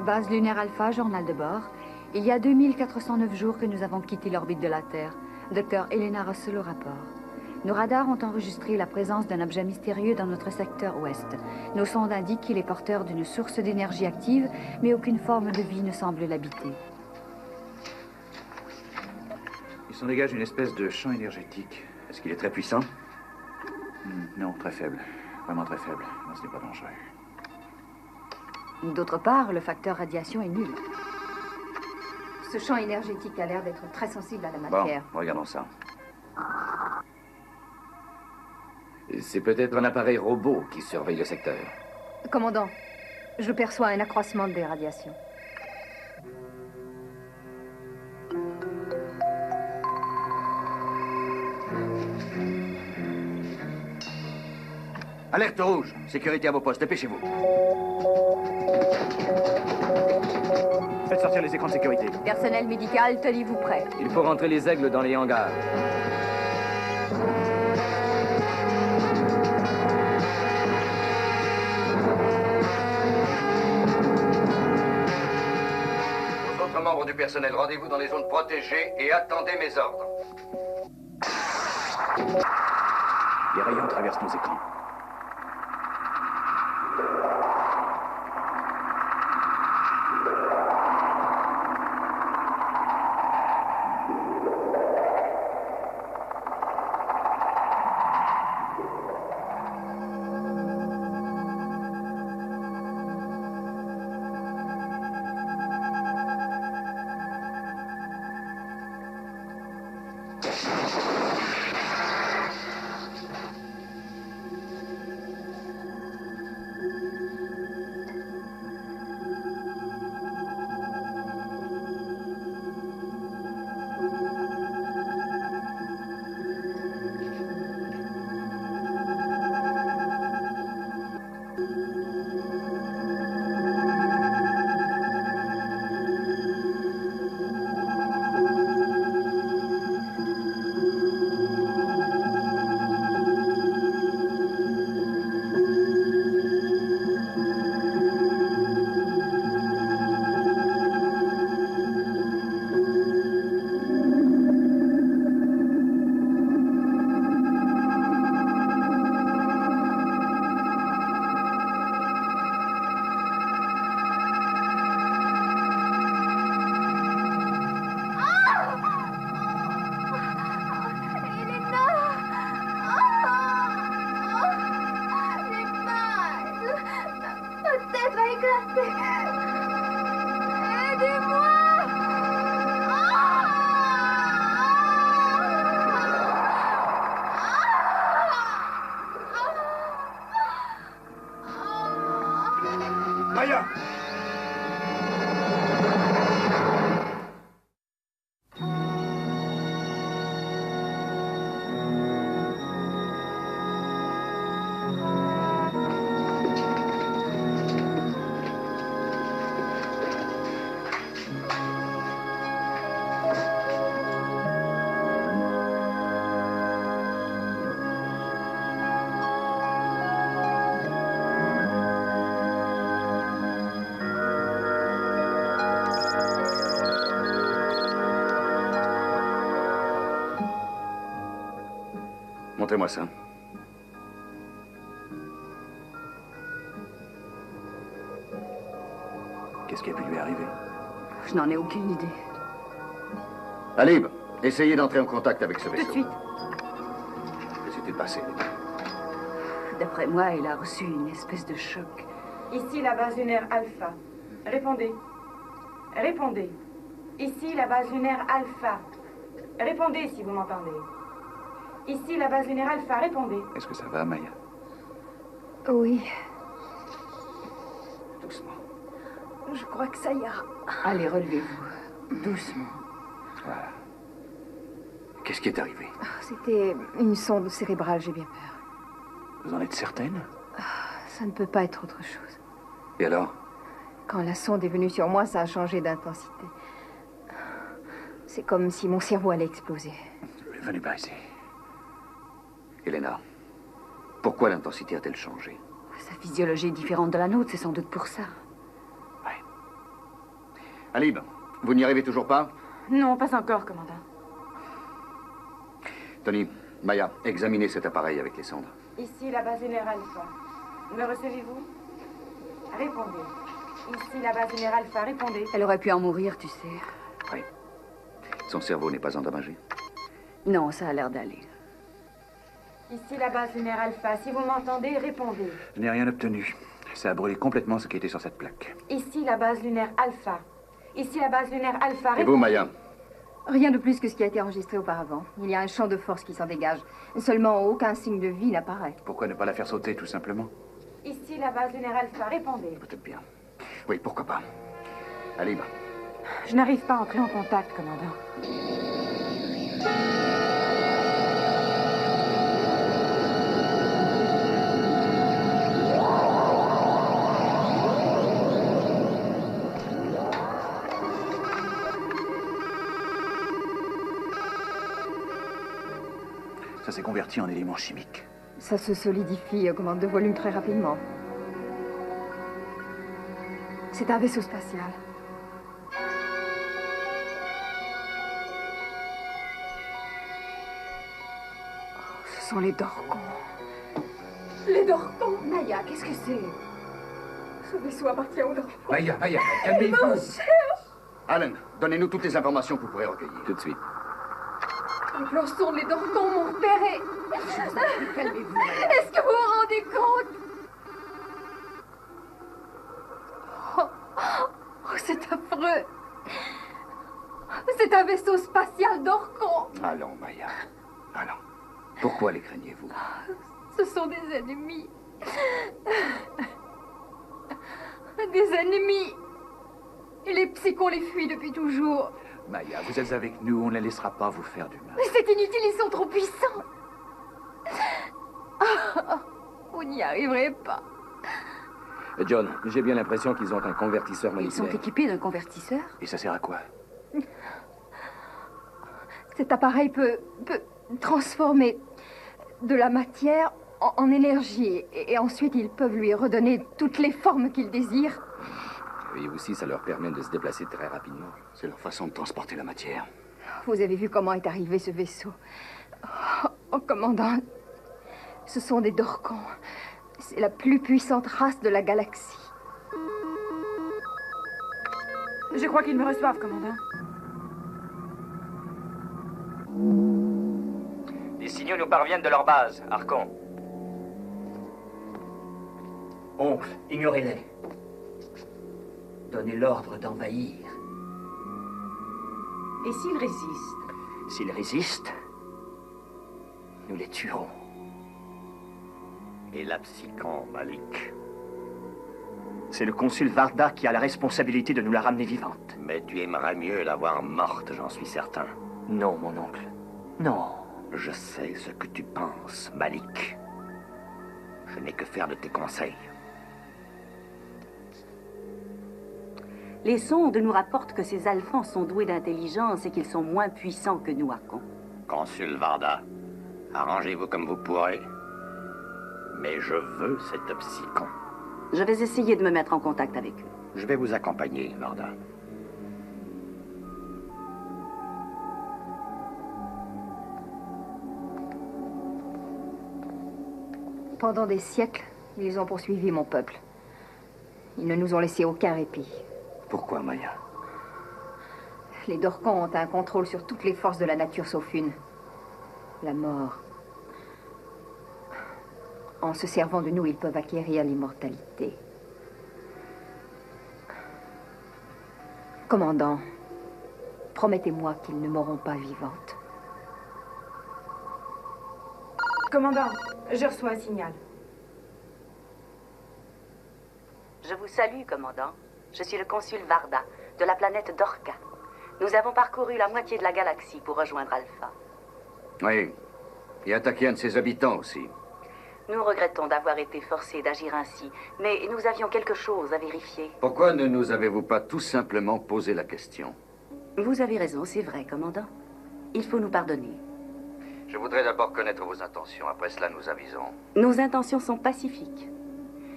Base lunaire Alpha, journal de bord. Il y a 2409 jours que nous avons quitté l'orbite de la Terre. Docteur Elena Russell au rapport. Nos radars ont enregistré la présence d'un objet mystérieux dans notre secteur ouest. Nos sondes indiquent qu'il est porteur d'une source d'énergie active, mais aucune forme de vie ne semble l'habiter. Il s'en dégage une espèce de champ énergétique. Est-ce qu'il est très puissant? Non, très faible. Vraiment très faible. Non, ce n'est pas dangereux. D'autre part, le facteur radiation est nul. Ce champ énergétique a l'air d'être très sensible à la matière. Bon, regardons ça. C'est peut-être un appareil robot qui surveille le secteur. Commandant, je perçois un accroissement des radiations. Alerte rouge. Sécurité à vos postes. Dépêchez-vous. Faites sortir les écrans de sécurité. Personnel médical, tenez-vous prêt. Il faut rentrer les aigles dans les hangars. Aux autres membres du personnel, rendez-vous dans les zones protégées et attendez mes ordres. Les rayons traversent nos écrans. Maya! Montrez-moi ça. Qu'est-ce qui a pu lui arriver? Je n'en ai aucune idée. Alib, essayez d'entrer en contact avec ce vaisseau. Tout de suite. Que s'est-il passé? D'après moi, il a reçu une espèce de choc. Ici la base lunaire Alpha. Répondez. Répondez. Ici la base lunaire Alpha. Répondez si vous m'entendez. Ici la base lunaire Alpha. Répondez. Est-ce que ça va, Maya? Oui, Doucement. je crois que ça ira. Allez, relevez-vous. Doucement. Voilà. Qu'est-ce qui est arrivé? C'était une sonde cérébrale, j'ai bien peur. Vous en êtes certaine? Ça ne peut pas être autre chose. Et alors? Quand la sonde est venue sur moi, ça a changé d'intensité. C'est comme si mon cerveau allait exploser. Venez par ici. Elena, pourquoi l'intensité a-t-elle changé? Sa physiologie est différente de la nôtre, c'est sans doute pour ça. Ouais. Alib, vous n'y arrivez toujours pas? Non, pas encore, commandant. Tony, Maya, examinez cet appareil avec les sondes. Ici la base lunaire Alpha. Me recevez-vous? Répondez. Ici la base lunaire Alpha, répondez. Elle aurait pu en mourir, tu sais. Oui. Son cerveau n'est pas endommagé. Non, ça a l'air d'aller. Ici la base lunaire Alpha. Si vous m'entendez, répondez. Je n'ai rien obtenu. Ça a brûlé complètement ce qui était sur cette plaque. Ici la base lunaire Alpha. Ici la base lunaire Alpha, Et vous, répondez. Maya? Rien de plus que ce qui a été enregistré auparavant. Il y a un champ de force qui s'en dégage. Seulement, aucun signe de vie n'apparaît. Pourquoi ne pas la faire sauter, tout simplement? Ici la base lunaire Alpha, répondez. Peut-être bien. Oui, pourquoi pas. Alib. Je n'arrive pas à entrer en contact, commandant. Ça s'est converti en éléments chimiques. Ça se solidifie, augmente de volume très rapidement. C'est un vaisseau spatial. Oh, ce sont les Dorcons. Les Dorcons. Maya, qu'est-ce que c'est? Ce vaisseau appartient aux Dorcons. Maya, calmez-vous. Alan, donnez-nous toutes les informations que vous pourrez recueillir. Tout de suite. Les plans sont les Dorcons m'ont repéré. Calmez-vous. Est-ce que vous vous rendez compte? Oh, c'est affreux. C'est un vaisseau spatial d'Orcon. Allons, Maya. Allons. Pourquoi les craignez-vous? Ce sont des ennemis. Des ennemis. Et les psychons les fuient depuis toujours. Maya, vous êtes avec nous, on ne les laissera pas vous faire du mal. Mais c'est inutile, ils sont trop puissants. Vous n'y arriverez pas. John, j'ai bien l'impression qu'ils ont un convertisseur Ils sont moléculaire. équipés d'un convertisseur. Et ça sert à quoi? Cet appareil peut transformer de la matière en énergie. Et ensuite, ils peuvent lui redonner toutes les formes qu'ils désirent. Et aussi, ça leur permet de se déplacer très rapidement. C'est leur façon de transporter la matière. Vous avez vu comment est arrivé ce vaisseau. Oh, commandant, ce sont des Dorcons. C'est la plus puissante race de la galaxie. Je crois qu'ils me reçoivent, commandant. Les signaux nous parviennent de leur base, Archon. Oncle, ignorez-les. Donnez l'ordre d'envahir. Et s'ils résistent? S'ils résistent, nous les tuerons. Et la psychon, Malik. C'est le consul Varda qui a la responsabilité de nous la ramener vivante. Mais tu aimerais mieux la voir morte, j'en suis certain. Non, mon oncle. Non. Je sais ce que tu penses, Malik. Je n'ai que faire de tes conseils. Les sondes nous rapportent que ces alphans sont doués d'intelligence et qu'ils sont moins puissants que nous, Archon. Consul Varda, arrangez-vous comme vous pourrez. Mais je veux cette psychon. Je vais essayer de me mettre en contact avec eux. Je vais vous accompagner, Varda. Pendant des siècles, ils ont poursuivi mon peuple. Ils ne nous ont laissé aucun répit. Pourquoi, Maya? Les Dorcons ont un contrôle sur toutes les forces de la nature sauf une. La mort. En se servant de nous, ils peuvent acquérir l'immortalité. Commandant, promettez-moi qu'ils ne mourront pas vivantes. Commandant, je reçois un signal. Je vous salue, commandant. Je suis le consul Varda, de la planète Dorca. Nous avons parcouru la moitié de la galaxie pour rejoindre Alpha. Oui. Et attaquer un de ses habitants aussi. Nous regrettons d'avoir été forcés d'agir ainsi, mais nous avions quelque chose à vérifier. Pourquoi ne nous avez-vous pas tout simplement posé la question? Vous avez raison, c'est vrai, commandant. Il faut nous pardonner. Je voudrais d'abord connaître vos intentions. Après cela, nous avisons. Nos intentions sont pacifiques.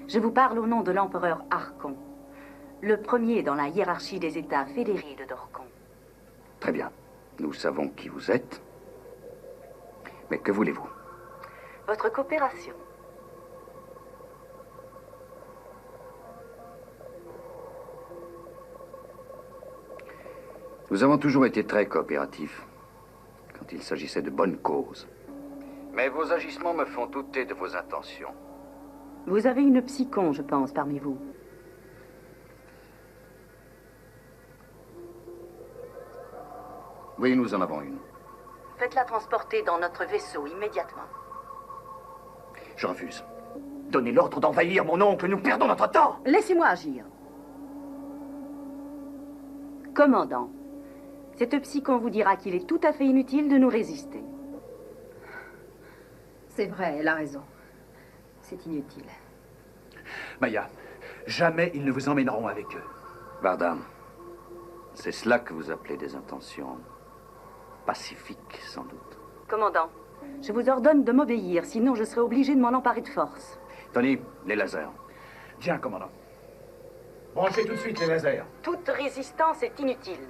Je vous parle au nom de l'empereur Archon. Le premier dans la hiérarchie des États fédérés de Dorcon. Très bien. Nous savons qui vous êtes. Mais que voulez-vous? Votre coopération. Nous avons toujours été très coopératifs quand il s'agissait de bonnes causes. Mais vos agissements me font douter de vos intentions. Vous avez une psychon, je pense, parmi vous. Oui, nous en avons une. Faites-la transporter dans notre vaisseau immédiatement. Je refuse. Donnez l'ordre d'envahir mon oncle, nous perdons notre temps. Laissez-moi agir. Commandant, cette psychon vous dira qu'il est tout à fait inutile de nous résister. C'est vrai, elle a raison. C'est inutile. Maya, jamais ils ne vous emmèneront avec eux. Varda, c'est cela que vous appelez des intentions pacifiques, sans doute. Commandant, je vous ordonne de m'obéir, sinon je serai obligé de m'en emparer de force. Tony, les lasers. Bien, commandant. Branchez tout de suite les lasers. Toute résistance est inutile.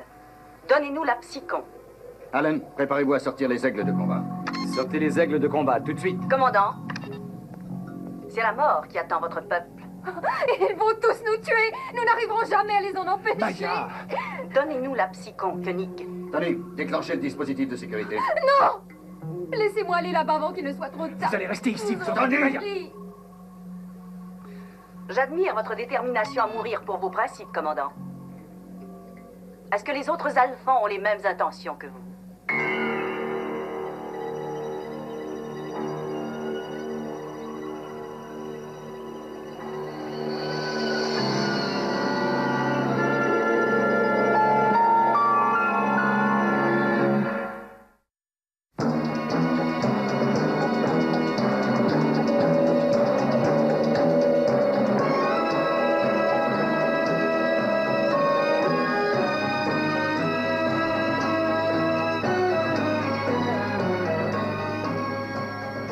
Donnez-nous la psychon. Allen, préparez-vous à sortir les aigles de combat. Sortez les aigles de combat, tout de suite. Commandant, c'est la mort qui attend votre peuple. Ils vont tous nous tuer. Nous n'arriverons jamais à les en empêcher. Maya! Donnez-nous la psychon, Koenig. Tony, déclenchez le dispositif de sécurité. Non! Laissez-moi aller là-bas avant qu'il ne soit trop tard. Vous allez rester ici, vous Je entendez, vous Maya? prie. J'admire votre détermination à mourir pour vos principes, commandant. Est-ce que les autres Alphans ont les mêmes intentions que vous?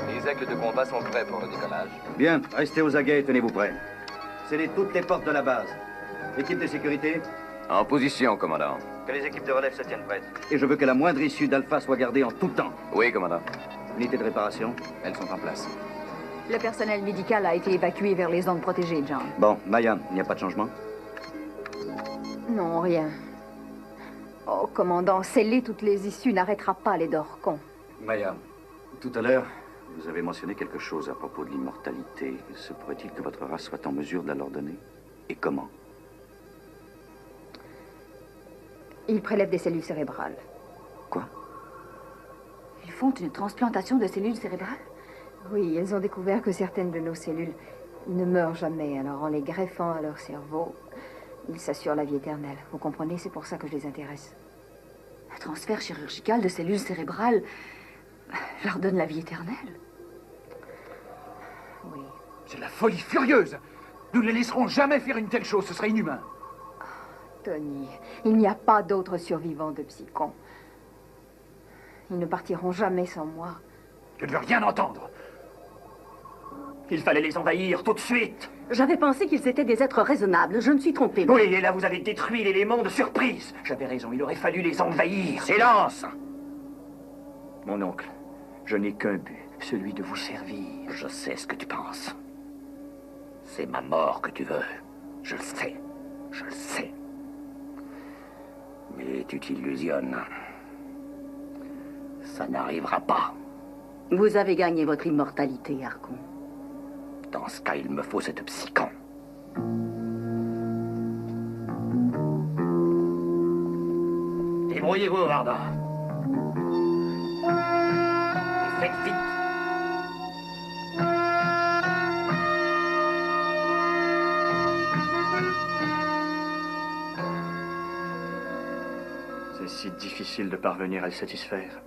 Les aigles de combat sont prêts pour le décollage. Bien, restez aux aguets et tenez-vous prêts. Scellez toutes les portes de la base. Équipe de sécurité, En position, commandant. que les équipes de relève se tiennent prêtes. Et je veux que la moindre issue d'Alpha soit gardée en tout temps. Oui, commandant. Unité de réparation. Elles sont en place. Le personnel médical a été évacué vers les zones protégées, John. Bon, Maya, il n'y a pas de changement? Non, rien. Oh, commandant, sceller toutes les issues n'arrêtera pas les Dorcons. Maya, tout à l'heure, vous avez mentionné quelque chose à propos de l'immortalité. Se pourrait-il que votre race soit en mesure de la leur donner? Et comment? Ils prélèvent des cellules cérébrales. Quoi? Ils font une transplantation de cellules cérébrales? Oui, ils ont découvert que certaines de nos cellules ne meurent jamais. Alors, en les greffant à leur cerveau, ils s'assurent la vie éternelle. Vous comprenez? C'est pour ça que je les intéresse. Un transfert chirurgical de cellules cérébrales leur donne la vie éternelle? Oui. C'est de la folie furieuse. Nous ne les laisserons jamais faire une telle chose. Ce serait inhumain. Tony, il n'y a pas d'autres survivants de Psychon. Ils ne partiront jamais sans moi. Je ne veux rien entendre. Il fallait les envahir tout de suite. J'avais pensé qu'ils étaient des êtres raisonnables. Je me suis trompée. Oui, et là vous avez détruit l'élément de surprise. J'avais raison, il aurait fallu les envahir. Silence! Mon oncle, je n'ai qu'un but, celui de vous servir. Je sais ce que tu penses. C'est ma mort que tu veux. Je le sais. Je le sais. Mais tu t'illusionnes. Ça n'arrivera pas. Vous avez gagné votre immortalité, Harkon. Dans ce cas, il me faut cette psychon. Débrouillez-vous, Varda. Et faites vite. C'est si difficile de parvenir à le satisfaire.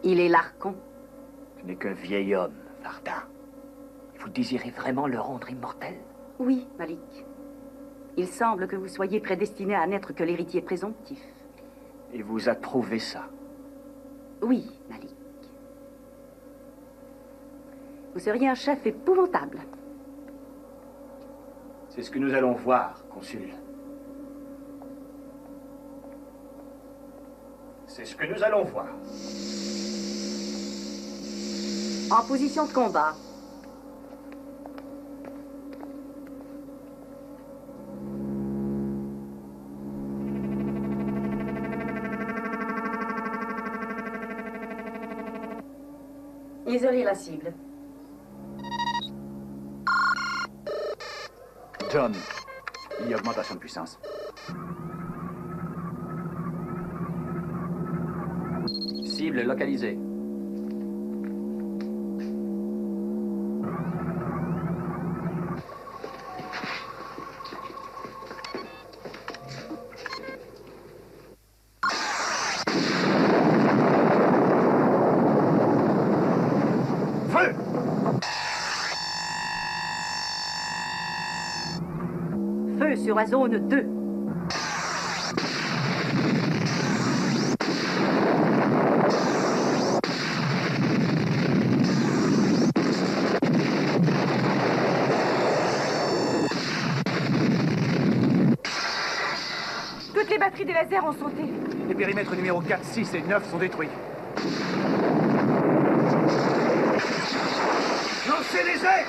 Il est l'Archon. Je n'ai qu'un vieil homme, Varda. Vous désirez vraiment le rendre immortel? Oui, Malik. Il semble que vous soyez prédestiné à n'être que l'héritier présomptif. Et vous approuvez ça? Oui, Malik. Vous seriez un chef épouvantable. C'est ce que nous allons voir, consul. C'est ce que nous allons voir. En position de combat. Isoler la cible. John, il y a augmentation de puissance. Cible localisée. Feu! Feu sur la zone 2. Toutes les batteries des lasers ont sauté. Les périmètres numéro 4, 6 et 9 sont détruits. Lancez les jets!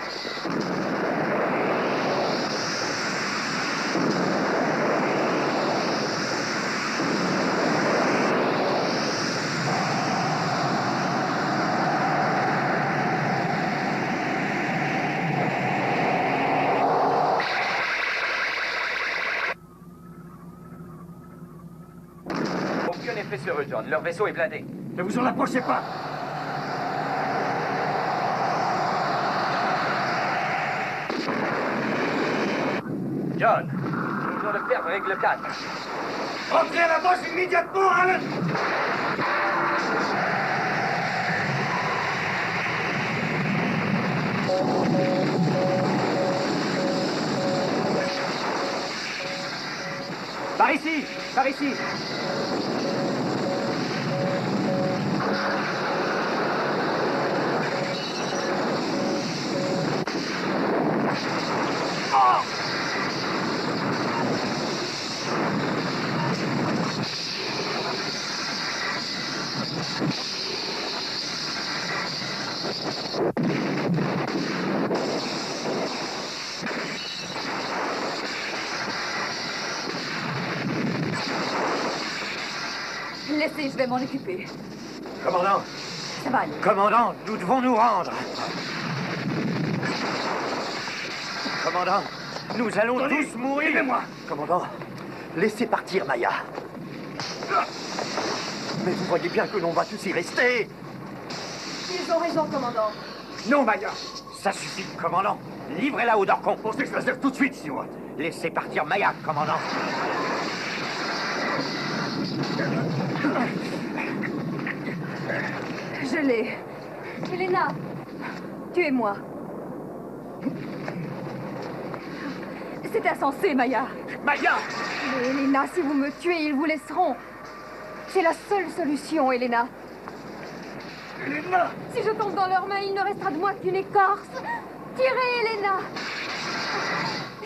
Aucun effet sur eux, John. Leur vaisseau est blindé. Ne vous en approchez pas! John, nous venons de perdre règle 4. Entrez à la base immédiatement, Alan! Par ici! Par ici! Laissez, je vais m'en occuper. Commandant! Ça va aller. Commandant, nous devons nous rendre! Commandant, nous allons tous mourir! Suivez-moi! Commandant, laissez partir Maya. Mais vous voyez bien que l'on va tous y rester! Ils ont raison, commandant. Non, Maya! Ça suffit, commandant! Livrez-la au Dorcon! On s'explose tout de suite, Stewart! Laissez partir Maya, commandant! Je l'ai. Elena, tuez-moi. C'est insensé, Maya. Maya! Mais Elena, si vous me tuez, ils vous laisseront. C'est la seule solution, Elena. Elena! Si je tombe dans leurs mains, il ne restera de moi qu'une écorce. Tirez, Elena.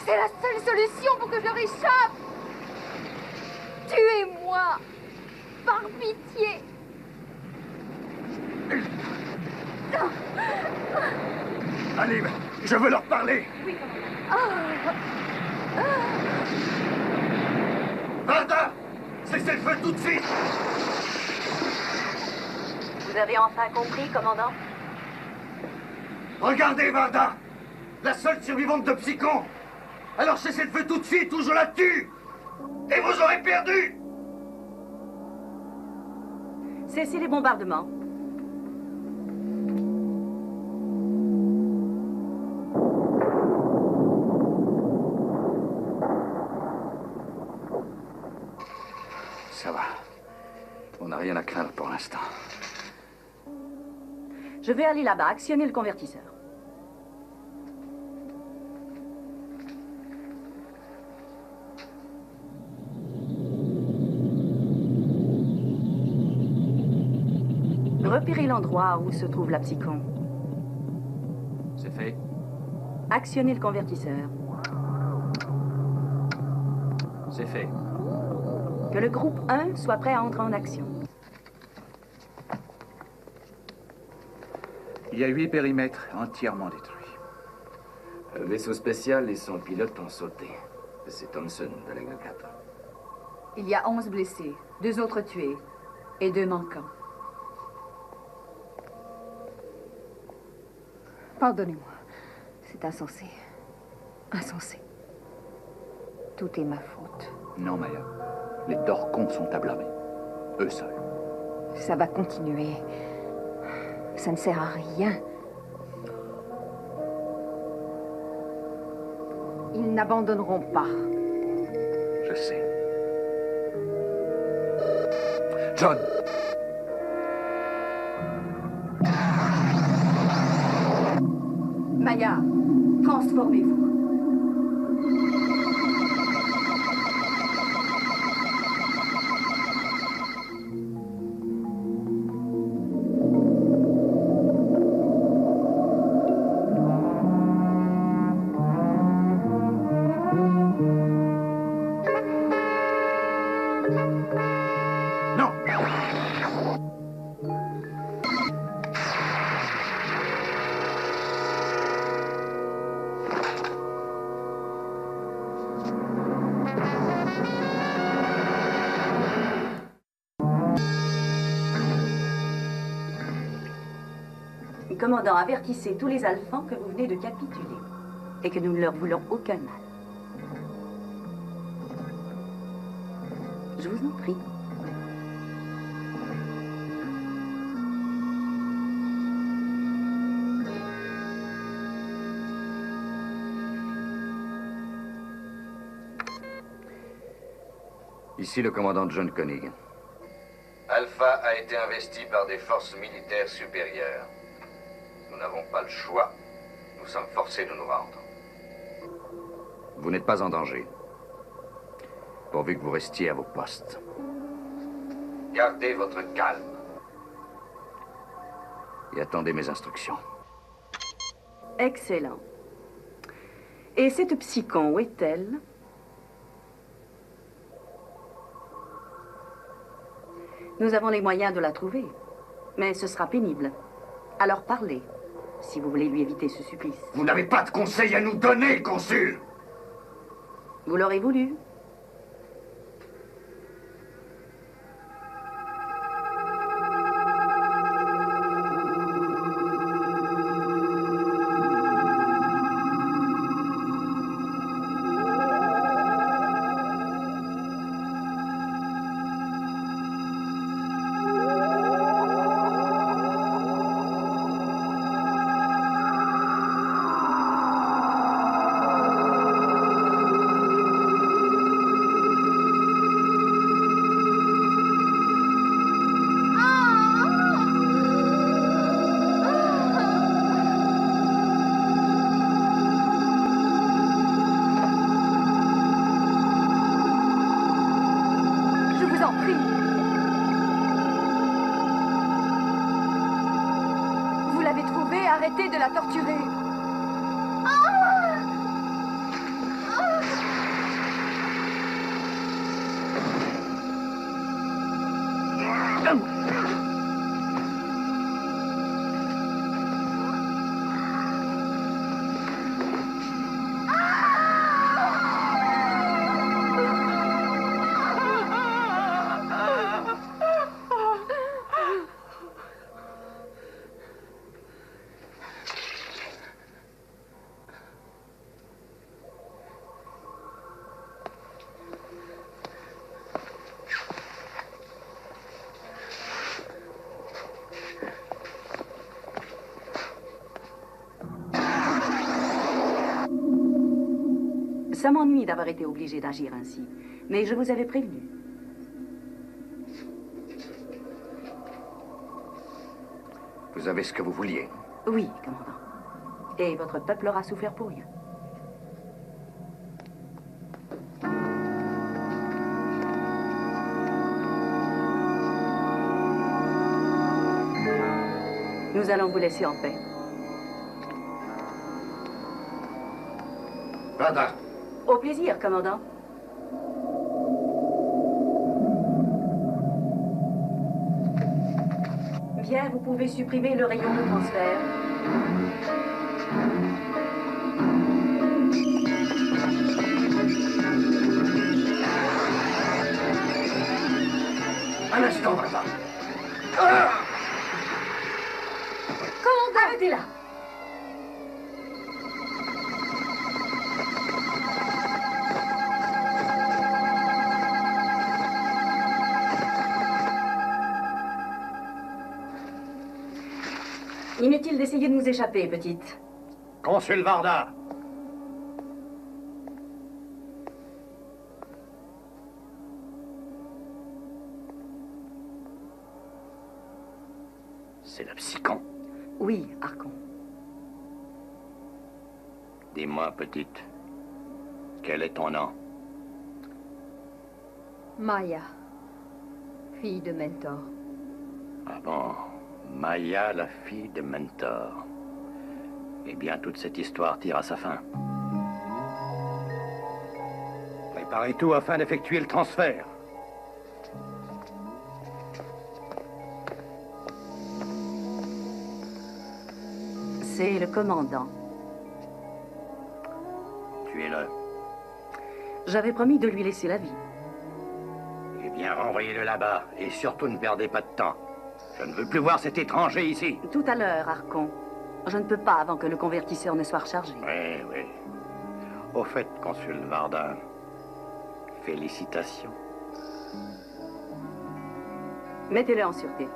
C'est la seule solution pour que je leur échappe. Tuez-moi. Par pitié. Allez, je veux leur parler! Oui, Varda! Cessez le feu tout de suite! Vous avez enfin compris, commandant? Regardez, Varda! La seule survivante de Psychon! Alors cessez le feu tout de suite ou je la tue! Et vous aurez perdu! Cessez les bombardements. Ça va. On n'a rien à craindre pour l'instant. Je vais aller là-bas, actionner le convertisseur. Repérez l'endroit où se trouve la Psychon. C'est fait. Actionnez le convertisseur. C'est fait. Que le groupe 1 soit prêt à entrer en action. Il y a 8 périmètres entièrement détruits. Un vaisseau spécial et son pilote ont sauté. C'est Thompson de l'Aigle 4. Il y a 11 blessés, 2 autres tués et 2 manquants. Pardonnez-moi. C'est insensé. Insensé. Tout est ma faute. Non, Maya. Les Dorcons sont à blâmer. Eux seuls. Ça va continuer. Ça ne sert à rien. Ils n'abandonneront pas. Je sais. John! Maya, transformez-vous. Commandant, avertissez tous les Alphans que vous venez de capituler et que nous ne leur voulons aucun mal. Je vous en prie. Ici le commandant John Koenig. Alpha a été investi par des forces militaires supérieures. Nous n'avons pas le choix. Nous sommes forcés de nous rendre. Vous n'êtes pas en danger. Pourvu que vous restiez à vos postes. Gardez votre calme. Et attendez mes instructions. Excellent. Et cette psychon, où est-elle? Nous avons les moyens de la trouver, mais ce sera pénible. Alors parlez, si vous voulez lui éviter ce supplice. Vous n'avez pas de conseils à nous donner, consul! Vous l'aurez voulu. Arrêtez de la torturer. Ça m'ennuie d'avoir été obligé d'agir ainsi, mais je vous avais prévenu. Vous avez ce que vous vouliez. Oui, commandant. Et votre peuple aura souffert pour rien. Nous allons vous laisser en paix. Varda. Au plaisir, commandant. Bien, vous pouvez supprimer le rayon de transfert. Un instant, Varda. Commandant, arrêtez là. Inutile d'essayer de nous échapper, petite. Consul Varda. C'est le psychon. Oui, Archon. Dis-moi, petite, quel est ton nom? Maya, fille de Mentor. Ah bon, Maya, la fille de Mentor. Eh bien, toute cette histoire tire à sa fin. Préparez tout afin d'effectuer le transfert. C'est le commandant. Tuez-le. J'avais promis de lui laisser la vie. Eh bien, renvoyez-le là-bas. Et surtout, ne perdez pas de temps. Je ne veux plus voir cet étranger ici. Tout à l'heure, Archon. Je ne peux pas avant que le convertisseur ne soit rechargé. Oui, oui. Au fait, consul Varda, félicitations. Mettez-le en sûreté.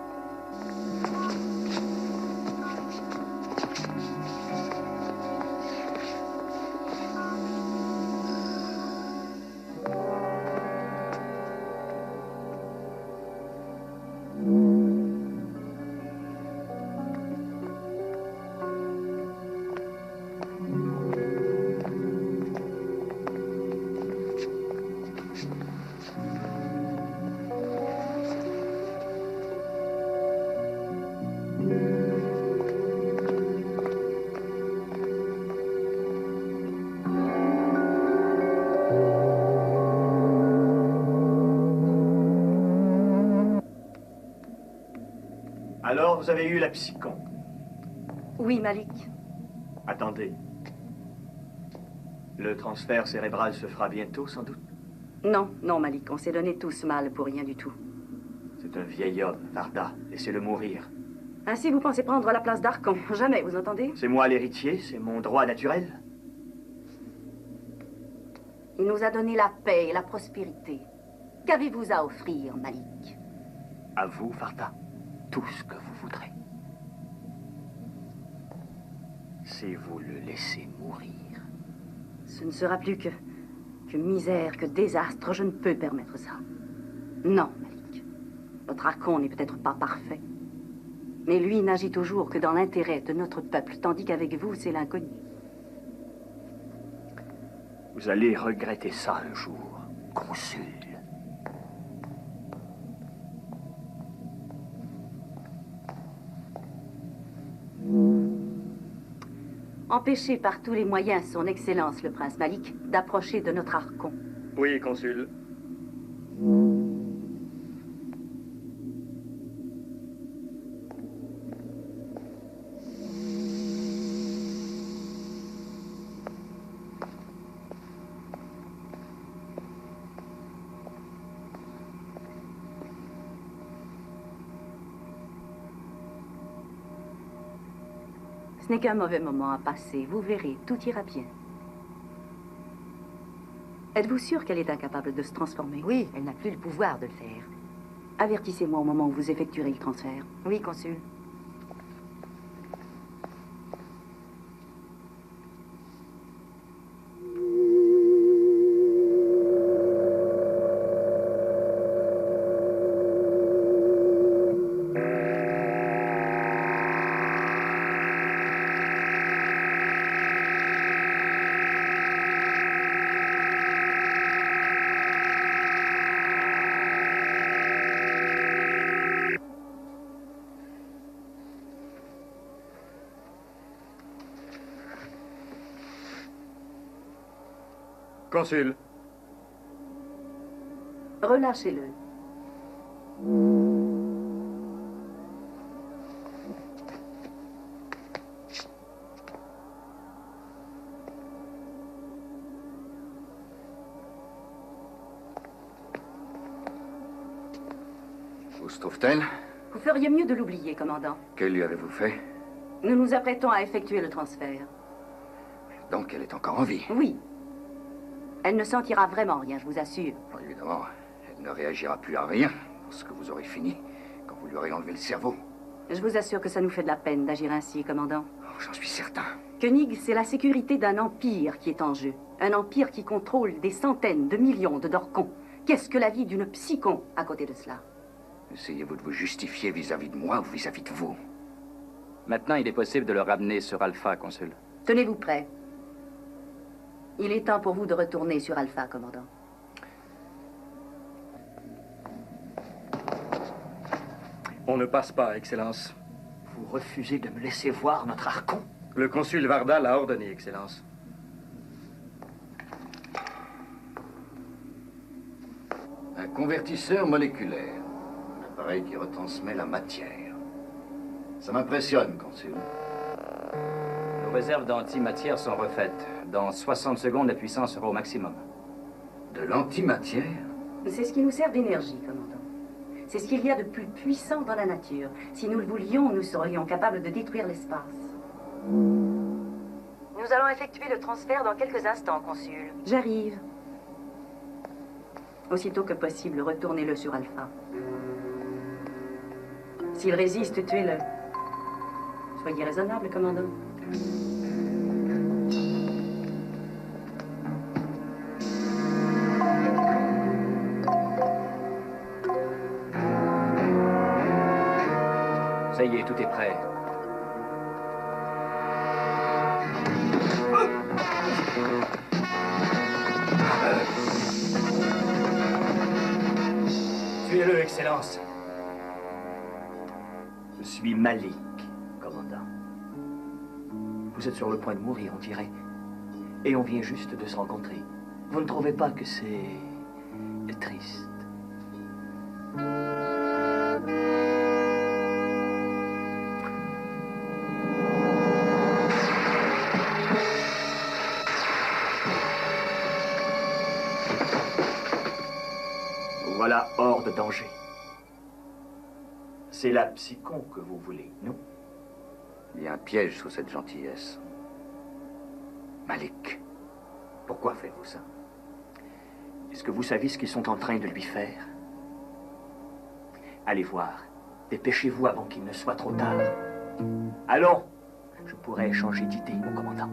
Alors, vous avez eu la psychon. Oui, Malik. Attendez. Le transfert cérébral se fera bientôt, sans doute. Non, non, Malik, on s'est donné tous mal pour rien du tout. C'est un vieil homme, Varda. Laissez-le mourir. Ainsi, vous pensez prendre la place d'Archon? Jamais, vous entendez? C'est moi l'héritier, c'est mon droit naturel. Il nous a donné la paix et la prospérité. Qu'avez-vous à offrir, Malik? À vous, Varda, tout ce que vous voudrez. Si vous le laissez mourir. Ce ne sera plus que misère, que désastre. Je ne peux permettre ça. Non, Malik. Votre Archon n'est peut-être pas parfait. Mais lui n'agit toujours que dans l'intérêt de notre peuple, tandis qu'avec vous, c'est l'inconnu. Vous allez regretter ça un jour, consul. Empêchez par tous les moyens son Excellence le Prince Malik d'approcher de notre Archon. Oui, consul. Ce n'est qu'un mauvais moment à passer. Vous verrez, tout ira bien. Êtes-vous sûr qu'elle est incapable de se transformer? Oui, elle n'a plus le pouvoir de le faire. Avertissez-moi au moment où vous effectuerez le transfert. Oui, consul. Consul. Relâchez-le. Où se trouve-t-elle? Vous feriez mieux de l'oublier, commandant. Que lui avez-vous fait? Nous nous apprêtons à effectuer le transfert. Donc elle est encore en vie? Oui. Elle ne sentira vraiment rien, je vous assure. Bon, évidemment, elle ne réagira plus à rien lorsque vous aurez fini, quand vous lui aurez enlevé le cerveau. Je vous assure que ça nous fait de la peine d'agir ainsi, commandant. Oh, j'en suis certain. Koenig, c'est la sécurité d'un empire qui est en jeu. Un empire qui contrôle des centaines de millions de Dorcons. Qu'est-ce que la vie d'une psychon à côté de cela? Essayez-vous de vous justifier vis-à-vis de moi ou vis-à-vis de vous? Maintenant, il est possible de le ramener sur Alpha, Consul. Tenez-vous prêt. Il est temps pour vous de retourner sur Alpha, commandant. On ne passe pas, Excellence. Vous refusez de me laisser voir notre Archon? Le consul Varda l'a ordonné, Excellence. Un convertisseur moléculaire. Un appareil qui retransmet la matière. Ça m'impressionne, Consul. Nos réserves d'antimatière sont refaites. Dans 60 secondes, la puissance sera au maximum. De l'antimatière? C'est ce qui nous sert d'énergie, commandant. C'est ce qu'il y a de plus puissant dans la nature. Si nous le voulions, nous serions capables de détruire l'espace. Nous allons effectuer le transfert dans quelques instants, Consul. J'arrive. Aussitôt que possible, retournez-le sur Alpha. S'il résiste, tuez-le. Soyez raisonnable, commandant. Ça y est, tout est prêt. Tuez-le, Excellence. Je suis Malik, commandant. Vous êtes sur le point de mourir, on dirait. Et on vient juste de se rencontrer. Vous ne trouvez pas que c'est triste? Voilà hors de danger. C'est la psychon que vous voulez, non? Il y a un piège sous cette gentillesse. Malik, Pourquoi faites-vous ça? Est-ce que vous savez ce qu'ils sont en train de lui faire? Allez voir. Dépêchez-vous avant qu'il ne soit trop tard. Allons! Je pourrais changer d'idée, mon commandant.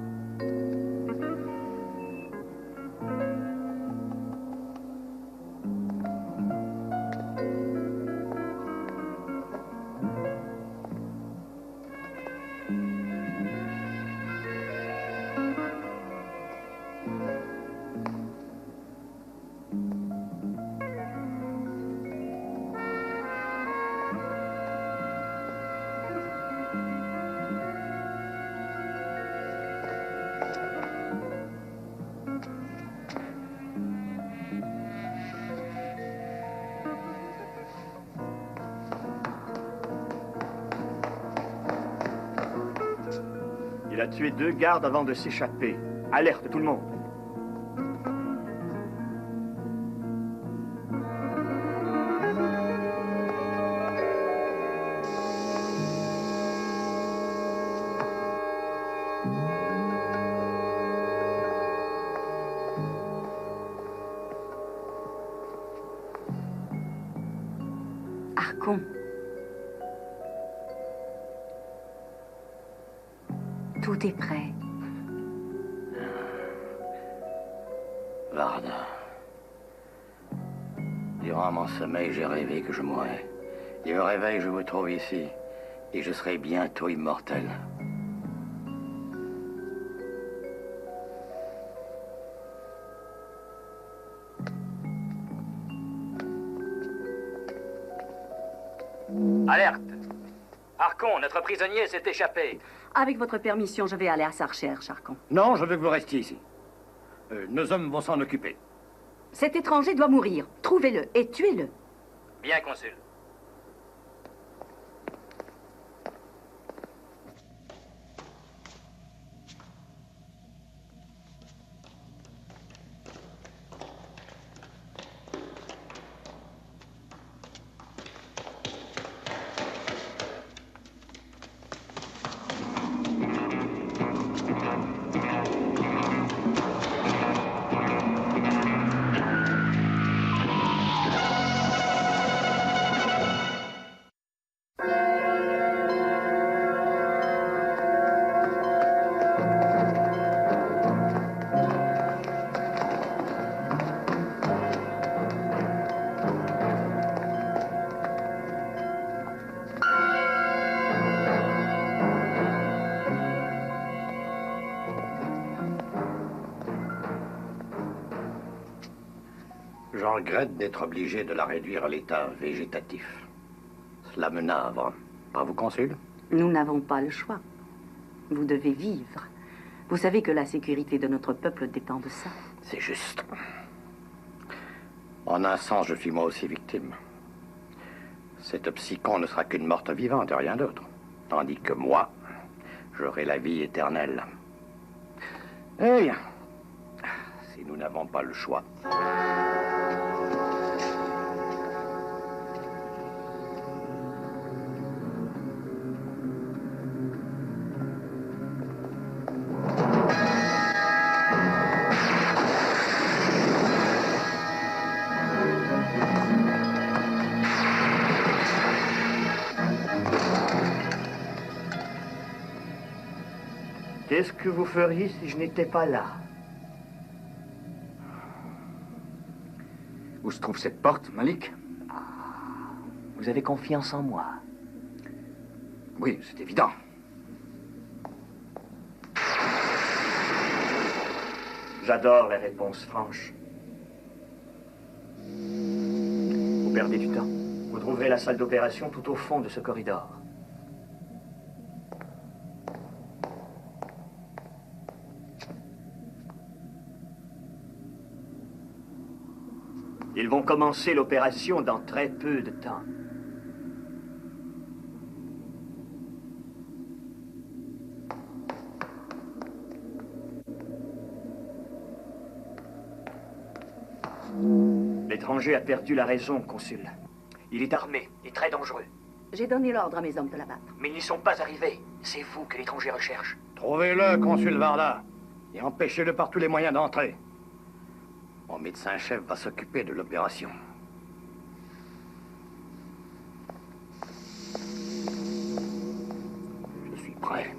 Il a tué 2 gardes avant de s'échapper. Alerte tout le monde. Archon. Tout est prêt. Varda. Durant mon sommeil, j'ai rêvé que je mourrais. Et au réveil, je vous trouve ici. Et je serai bientôt immortel. Alerte! Archon, notre prisonnier s'est échappé. Avec votre permission, je vais aller à sa recherche, Archon. Non, je veux que vous restiez ici. Nos hommes vont s'en occuper. Cet étranger doit mourir. Trouvez-le et tuez-le. Bien, Consul. Je regrette d'être obligé de la réduire à l'état végétatif. Cela me navre. Pas vous, consul? Nous n'avons pas le choix. Vous devez vivre. Vous savez que la sécurité de notre peuple dépend de ça. C'est juste. En un sens, je suis moi aussi victime. Cette psychon ne sera qu'une morte vivante et rien d'autre. Tandis que moi, j'aurai la vie éternelle. Eh bien, si nous n'avons pas le choix. Qu'est-ce que vous feriez si je n'étais pas là? Où se trouve cette porte, Malik? Vous avez confiance en moi? Oui, c'est évident. J'adore les réponses franches. Vous perdez du temps. Vous trouverez la salle d'opération tout au fond de ce corridor. Ils vont commencer l'opération dans très peu de temps. L'étranger a perdu la raison, consul. Il est armé et très dangereux. J'ai donné l'ordre à mes hommes de l'abattre. Mais ils n'y sont pas arrivés. C'est vous que l'étranger recherche. Trouvez-le, consul Varda, et empêchez-le par tous les moyens d'entrer. Mon médecin-chef va s'occuper de l'opération. Je suis prêt.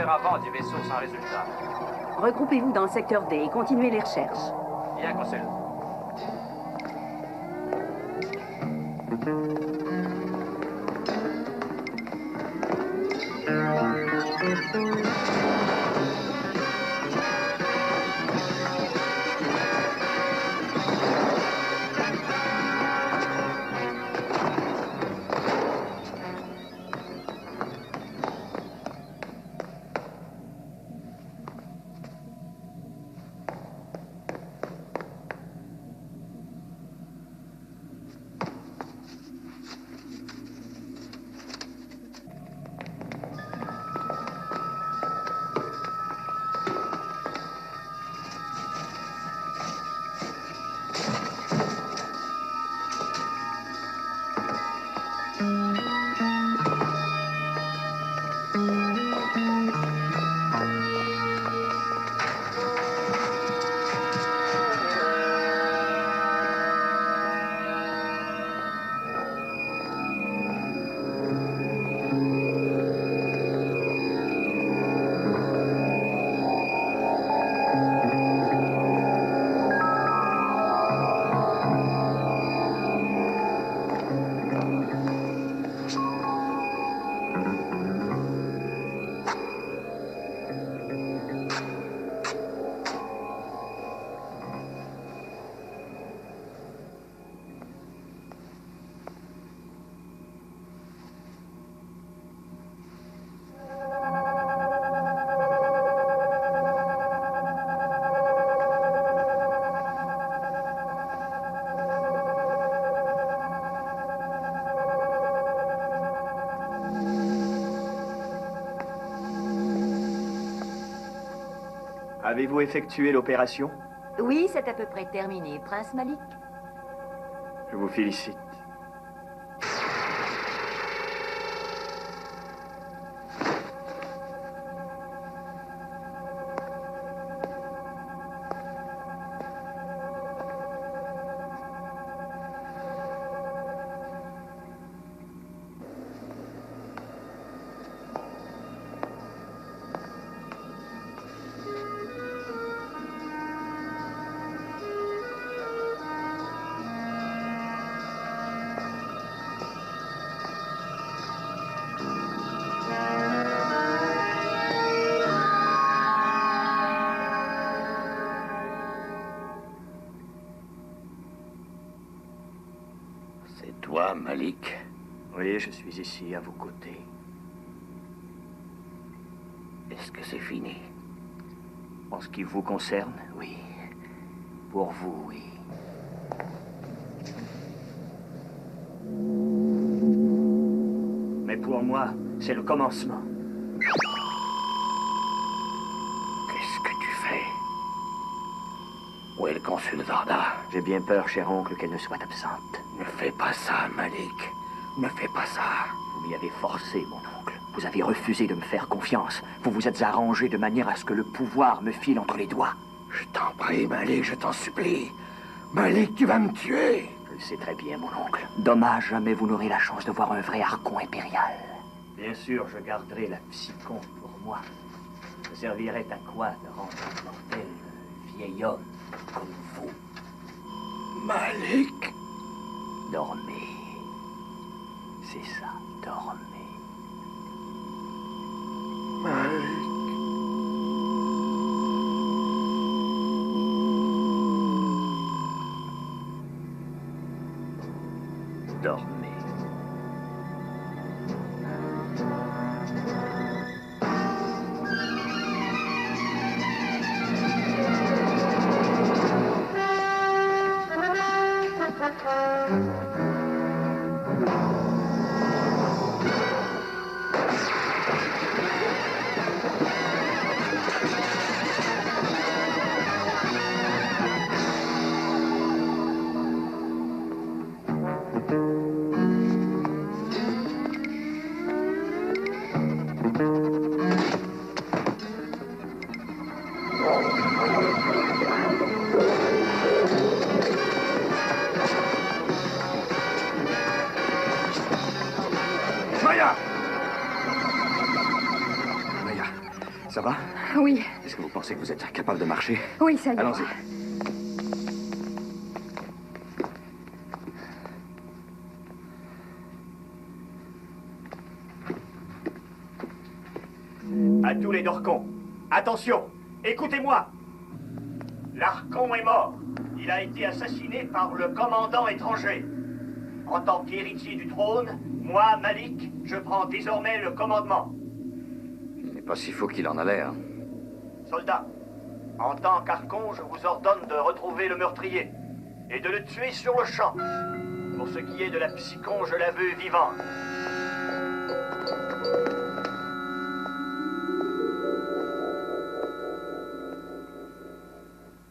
Avant du vaisseau sans résultat. Regroupez-vous dans le secteur D et continuez les recherches. Bien, consul. Avez-vous effectué l'opération? Oui, c'est à peu près terminé, Prince Malik. Je vous félicite. Malik? Oui, je suis ici, à vos côtés. Est-ce que c'est fini? En ce qui vous concerne, oui. Pour vous, oui. Mais pour moi, c'est le commencement. Qu'est-ce que tu fais? Où est le consul Varda? J'ai bien peur, cher oncle, qu'elle ne soit absente. Ne fais pas ça, Malik. Ne fais pas ça. Vous m'y avez forcé, mon oncle. Vous avez refusé de me faire confiance. Vous vous êtes arrangé de manière à ce que le pouvoir me file entre les doigts. Je t'en prie, Malik, je t'en supplie. Malik, tu vas me tuer. Je le sais très bien, mon oncle. Dommage, jamais vous n'aurez la chance de voir un vrai archon impérial. Bien sûr, je garderai la psychon pour moi. Ça servirait à quoi de rendre mortel un vieil homme comme vous? Malik. Dormez. C'est ça, dormez. Malik. Dormez. Ça va? Oui. Est-ce que vous pensez que vous êtes capable de marcher? Oui, ça y est. Allons-y. À tous les Dorcons, attention, écoutez-moi. L'Archon est mort. Il a été assassiné par le commandant étranger. En tant qu'héritier du trône, moi, Malik, je prends désormais le commandement. Il n'est pas si faux qu'il en a l'air. Soldats, en tant qu'Archon, je vous ordonne de retrouver le meurtrier et de le tuer sur le champ. Pour ce qui est de la psychon, je la veux vivante.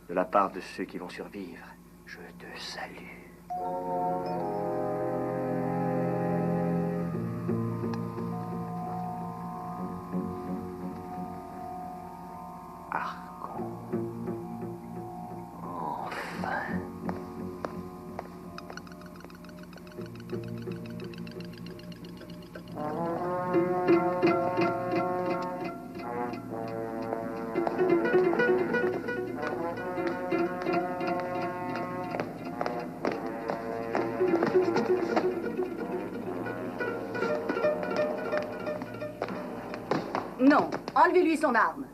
De la part de ceux qui vont survivre, je te salue. Archon. Enfin. Non, enlevez-lui son arme.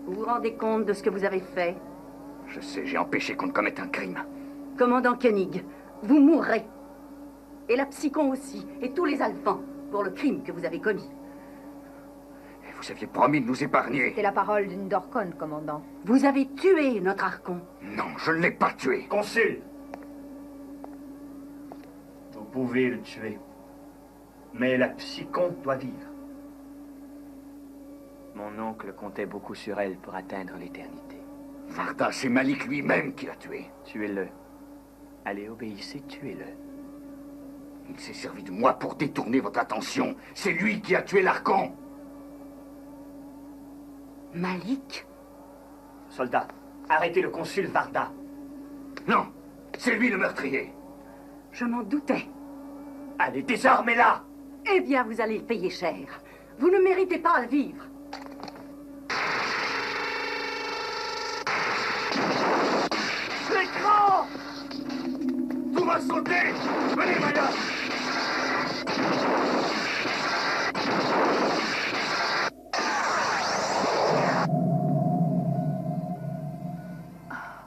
Vous vous rendez compte de ce que vous avez fait? Je sais, j'ai empêché qu'on ne commette un crime. Commandant Koenig, vous mourrez. Et la psychon aussi, et tous les Alphans, pour le crime que vous avez commis. Et vous aviez promis de nous épargner. C'est la parole d'une Dorcone, commandant. Vous avez tué notre Archon. Non, je ne l'ai pas tué. Consul, vous pouvez le tuer. Mais la psychon doit vivre. Mon oncle comptait beaucoup sur elle pour atteindre l'éternité. Varda, c'est Malik lui-même qui l'a tué. Tuez-le. Allez, obéissez, tuez-le. Il s'est servi de moi pour détourner votre attention. C'est lui qui a tué l'Archon. Malik? Soldats, arrêtez le consul Varda. Non, c'est lui le meurtrier. Je m'en doutais. Allez, désarmez-la! Eh bien, vous allez le payer cher. Vous ne méritez pas à vivre. L'écran! Tout va sauter! Venez, Maya!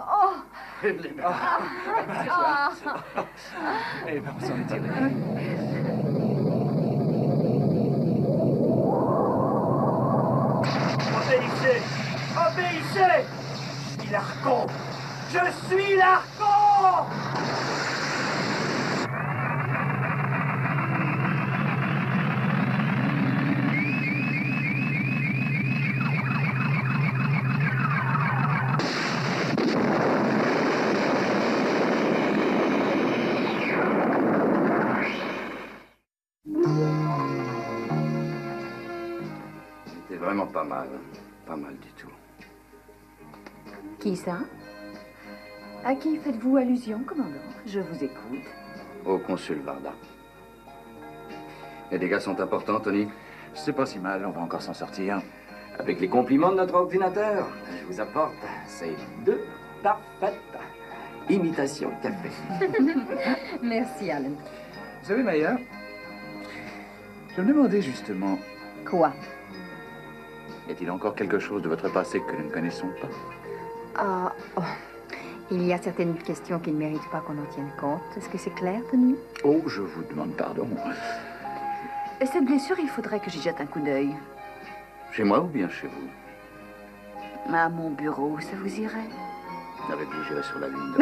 Oh! Evelyn. Eh ben, on s'en est tiré. Obéissez! Obéissez! Je suis l'Archon! Je suis l'Archon! C'était vraiment pas mal. Pas mal du tout. Qui ça? À qui faites-vous allusion, commandant? Je vous écoute. Au consul Varda. Les dégâts sont importants, Tony? C'est pas si mal, on va encore s'en sortir. Avec les compliments de notre ordinateur, je vous apporte ces 2 parfaites imitations de café. Merci, Alan. Vous savez, Maya, je me demandais justement, Quoi? y a-t-il encore quelque chose de votre passé que nous ne connaissons pas? Ah, oh. Il y a certaines questions qui ne méritent pas qu'on en tienne compte. Est-ce que c'est clair, Tony? Oh, je vous demande pardon. Cette blessure, il faudrait que j'y jette un coup d'œil. Chez moi ou bien chez vous? À mon bureau, ça vous irait? Avec vous, j'irai sur la lune.